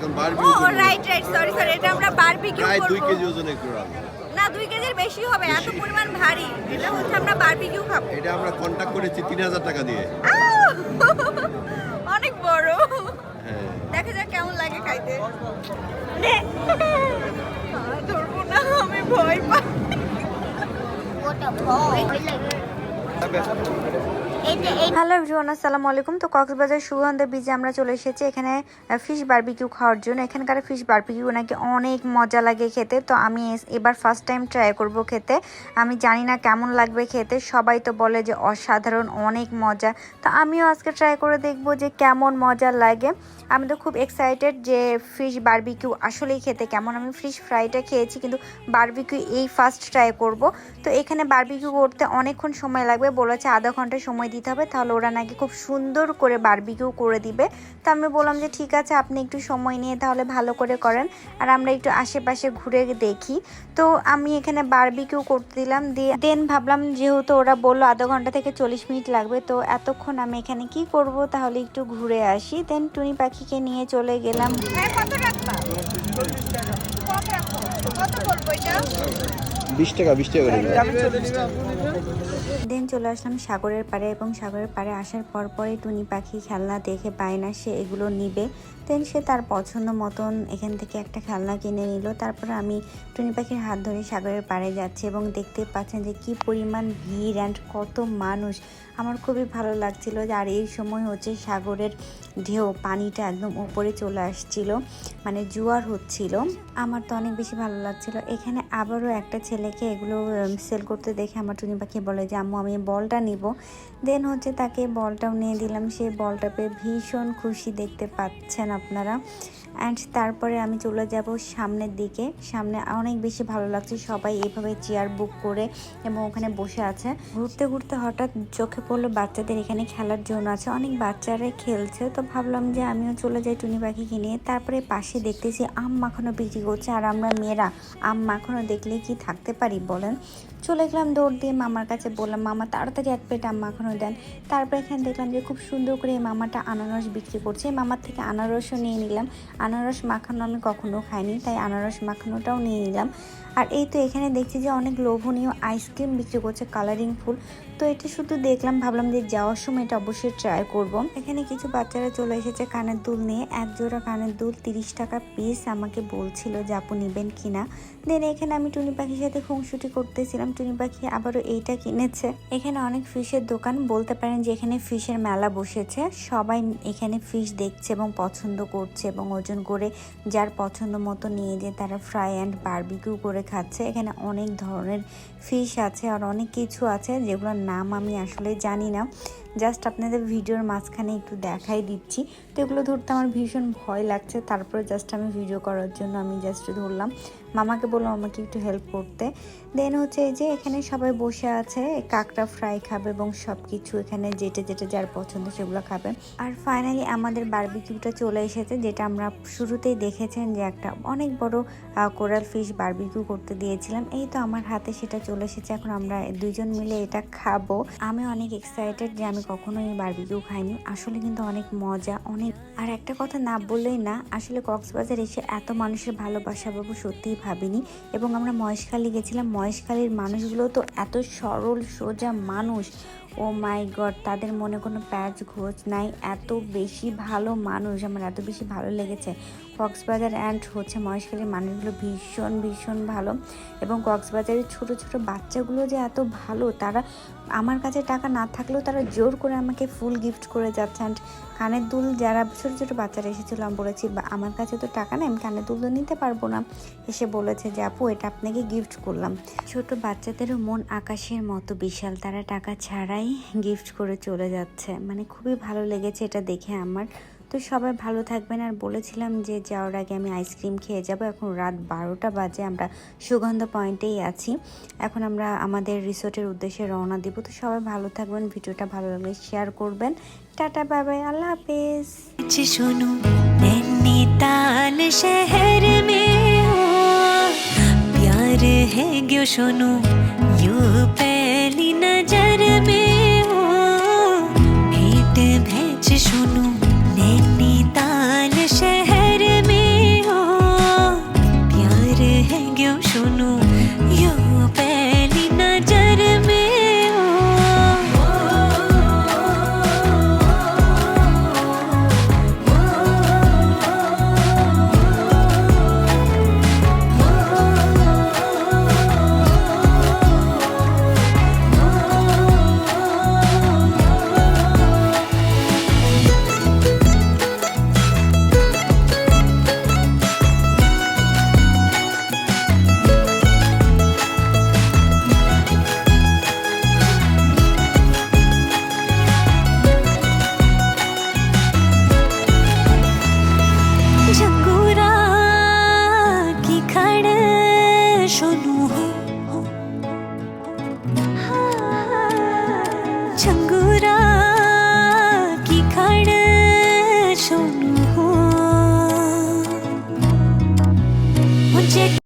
এখন বারবিকিউ ও right right sorry sorry এটা আমরা বারবিকিউ প্রায় করব 2 কেজি ওজনের কোরাল। না 2 কেজির বেশি হবে এত পরিমাণ ভারী এটা হচ্ছে আমরা বারবিকিউ খাবো এটা আমরা কন্টাক্ট করেছি 3000 টাকা দিয়ে। আহ! অনেক বড় হ্যাঁ দেখা যাক কেমন লাগে খাইতে নে ধরবো না আমি ভয় পাই ওটা ভয় লাগে। হ্যালো এভরিওয়ান, আসসালামু আলাইকুম। তো কক্সবাজার সুগন্ধা বিচে আমরা চলে এসেছি এখানে ফিশ বারবিকিউ খাওয়ার জন্য। এখানকার ফিশ বারবিকিউ নাকি অনেক মজা লাগে খেতে। তো আমি এবার ফার্স্ট টাইম ট্রাই করব খেতে। আমি জানি না কেমন লাগবে খেতে, সবাই তো বলে যে অসাধারণ অনেক মজা। তো আমিও আজকে ট্রাই করে দেখব যে কেমন মজা লাগে। আমি তো খুব এক্সাইটেড যে ফিশ বারবিকিউ আসলেই খেতে কেমন। আমি ফিশ ফ্রাইটা খেয়েছি কিন্তু বারবিকিউ এই ফার্স্ট ট্রাই করব। তো এখানে বারবিকিউ করতে অনেকক্ষণ সময় লাগবে, বলেছে আধা ঘন্টা সময় দিতে হবে, তাহলে ওরা নাকি খুব সুন্দর করে বারবিকিউ করে দিবে। তো আমি বললাম যে ঠিক আছে, আপনি একটু সময় নিয়ে তাহলে ভালো করে করেন, আর আমরা একটু আশেপাশে ঘুরে দেখি। তো আমি এখানে বারবিকিউ করতে দিলাম, দিয়ে দেন ভাবলাম যেহেতু ওরা বললো আধা ঘন্টা থেকে 40 মিনিট লাগবে, তো এতক্ষণ আমি এখানে কি করব, তাহলে একটু ঘুরে আসি। দেন টুনি পাখিকে নিয়ে চলে গেলাম। হ্যাঁ কত রাখবা 40 টাকা কত রাখো কত বলবো এটা 20 টাকা করে দেন চলে আসলাম সাগরের পাড়ে, এবং সাগরের পাড়ে আসার পরই টুনি পাখি খেলনা দেখে পায় না, সে এগুলো নিবে। দেন সে তার পছন্দ মতন এখান থেকে একটা খেলনা কিনে নিল। তারপরে আমি টুনি পাখির হাত ধরে সাগরের পাড়ে যাচ্ছি, এবং দেখতে পাচ্ছেন যে কি পরিমাণ ভিড় অ্যান্ড কত মানুষ। আমার খুবই ভালো লাগছিল। আর এই সময় হচ্ছে সাগরের ঢেউ, পানিটা একদম উপরে চলে আসছিল, মানে জোয়ার হচ্ছিল। আমার তো অনেক বেশি ভালো লাগছিল। এখানে আবারও একটা ছেলেকে এগুলো সেল করতে দেখে আমার টুনি পাখি বলে যে আম্মু আমি বলটা নিব। দেন হচ্ছে তাকে বলটাও নিয়ে দিলাম। সেই বলটা পেয়ে ভীষণ খুশি, দেখতে পাচ্ছেন আপনারা। অ্যান্ড তারপরে আমি চলে যাব সামনের দিকে। সামনে অনেক বেশি ভালো লাগছে, সবাই এইভাবে চেয়ার বুক করে এবং ওখানে বসে আছে। ঘুরতে ঘুরতে হঠাৎ চোখে পড়লো বাচ্চাদের এখানে খেলার জন্য আছে, অনেক বাচ্চারা খেলছে। তো ভাবলাম যে আমিও চলে যাই টুনি পাখিকে নিয়ে। তারপরে পাশে দেখতেছি আম মাখানো বিক্রি করছে, আর আমরা মেয়েরা আম মাখানো দেখলে কি থাকতে পারি বলেন। চলে গেলাম দৌড় দিয়ে মামার কাছে, বললাম মামা তাড়াতাড়ি এক প্লেট আম মাখানো দেন। তারপর এখানে দেখলাম যে খুব সুন্দর করে এই মামাটা আনারস বিক্রি করছে। মামার থেকে আনারসও নিয়ে নিলাম। আনারস মাখানো আমি কখনো খাইনি, তাই আনারস মাখানোটাও নিয়ে নিলাম। আর এই তো এখানে দেখছি যে অনেক লোভনীয় আইসক্রিম বিক্রি করছে, কালারিং ফুল। তো এটা শুধু দেখলাম, ভাবলাম যে যাওয়ার সময় এটা অবশ্যই ট্রাই করব। এখানে কিছু বাচ্চারা চলে এসেছে কানের দুল নিয়ে। এক জোড়া কানের দুল 30 টাকা পিস, আমাকে বলছিল যে আপু নেবেন কিনা। দেন এখানে আমি টুনি পাখির সাথে খুনসুটি করতেছিলাম, টুনি পাখি আবারও এইটা কিনেছে। এখানে অনেক ফিশের দোকান, বলতে পারেন যে এখানে ফিশের মেলা বসেছে। সবাই এখানে ফিশ দেখছে এবং পছন্দ করছে, এবং ওজন করে যার পছন্দ মতো নিয়ে যে তারা ফ্রাই অ্যান্ড বারবিকিউ করে খাচ্ছে। এখানে অনেক ধরনের ফিশ আছে আর অনেক কিছু আছে যেগুলোর নাম আমি আসলে জানি না, জাস্ট আপনাদের ভিডিওর মাঝখানে একটু দেখাই দিচ্ছি। তো এগুলো ধরতে আমার ভীষণ ভয় লাগছে, তারপরে জাস্ট আমি ভিডিও করার জন্য আমি জাস্ট ধরলাম। মামাকে বললাম আমাকে একটু হেল্প করতে। দেন হচ্ছে এই যে এখানে সবাই বসে আছে, কাঁকড়া ফ্রাই খাবে এবং সব কিছু এখানে যেটা যেটা যার পছন্দ সেগুলো খাবে। আর ফাইনালি আমাদের বারবিকিউটা চলে এসেছে, যেটা আমরা শুরুতেই দেখেছেন যে একটা অনেক বড় কোরাল ফিশ বারবিকিউ করতে দিয়েছিলাম। এই তো আমার হাতে সেটা চলে এসেছে, এখন আমরা দুইজন মিলে এটা খাবো। আমি অনেক এক্সাইটেড যে আমি কখনো এই বারবিকিউ খাইনি, আসলে কিন্তু অনেক মজা অনেক। আর একটা কথা না বললেই না, আসলে কক্সবাজার এসে এত মানুষের ভালোবাসা পাবো সত্যিই ভাবিনি। এবং আমরা মহেশখালী গেছিলাম, মহেশখালীর মানুষগুলো তো এত সরল সোজা মানুষ, ও মাই গড, তাদের মনে কোনো প্যাচ ঘোচ নাই, এত বেশি ভালো মানুষ। আমার এত বেশি ভালো লেগেছে। কক্সবাজার অ্যান্ড হচ্ছে মহেশখালীর মানুষগুলো ভীষণ ভীষণ ভালো। এবং কক্সবাজারের ছোট ছোট বাচ্চাগুলো যে এত ভালো, তারা আমার কাছে টাকা না থাকলেও তারা জোর করে আমাকে ফুল গিফট করে যাচ্ছে। অ্যান্ড কানের দুল যারা ছোট ছোট বাচ্চারা এসেছিলো, আমি বলেছি আমার কাছে তো টাকা নেই, আমি কানের দুল তো নিতে পারবো না। এসে বলেছে যে আপু এটা আপনাকে গিফট করলাম। ছোট বাচ্চাদেরও মন আকাশের মতো বিশাল, তারা টাকা ছাড়াই গিফট করে চলে যাচ্ছে। মানে খুবই ভালো লেগেছে এটা দেখে আমার। তো সবাই ভালো থাকবেন। আর বলেছিলাম যে যাওয়ার আগে আমি আইসক্রিম খেয়ে যাব। এখন রাত 12টা বাজে, আমরা সুগন্ধা পয়েন্টেই আছি। এখন আমরা আমাদের রিসোর্টের উদ্দেশ্যে রওনা দিব। তো সবাই ভালো থাকবেন, ভিডিওটা ভালো লাগলে শেয়ার করবেন। টাটা বাই বাই, আল্লাহ হাফেজ। सुनो नैनीताल शहर में हो प्यार है क्यों सुनो यू पहली नजर में हो भेंट भेज सुनो नैनीताल शहर में मुझे